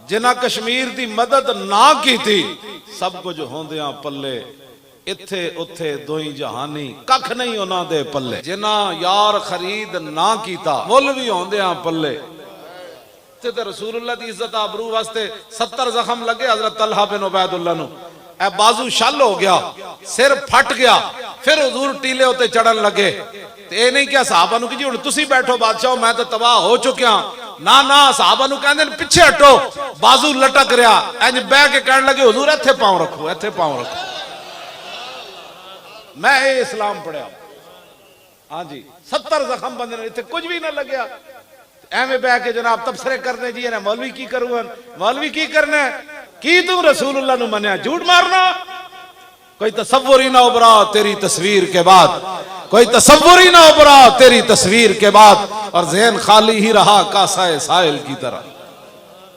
जिन्हां कश्मीर की मदद ना की थी, सब कुछ होंदियां पल्ले इत्थे उत्थे दोई जहानी कख नहीं उन्हां दे पल्ले। जिन्हां यार खरीद ना कीता, मुल भी होंदियां पल्ले। ते रसूलुल्लाह दी इज्जत आबरू वास्ते 70 जख्म लगे हजरत तलहा बिन उबैदुल्लाह नू। ए बाजू शल हो गया, सिर फट गया, फिर हुजूर टीले उत्ते चढ़न लगे। ते ए नहीं कि सहाबा नू कि जी हुण तुसी बैठो बादशाह, मैं तो तबाह हो चुकिया। ना ना, सहाबा नू कहंदे पिछे हटो, बाजू लटक रहा। इंज बह के कहन लगे हुजूर इत्थे पांव रखो, इत्थे पांव रखो। मैं ये इस्लाम पढ़िया। हाँ जी, 70 जख्म बंदे ने, इत्थे कुछ भी ना लग्या। एवं बह के जनाब तबसरे करने जी ने, मौलवी की करूँ, मौलवी की करना की, तू रसूलुल्लाह नू मन्या झूठ मारना। कोई तसव्वुर ही ना उभरा तेरी तस्वीर के बाद, कोई तसव्वुर ही ना उभरा तेरी तस्वीर के बाद, और ज़हन खाली ही रहा कासा साहिल की तरह।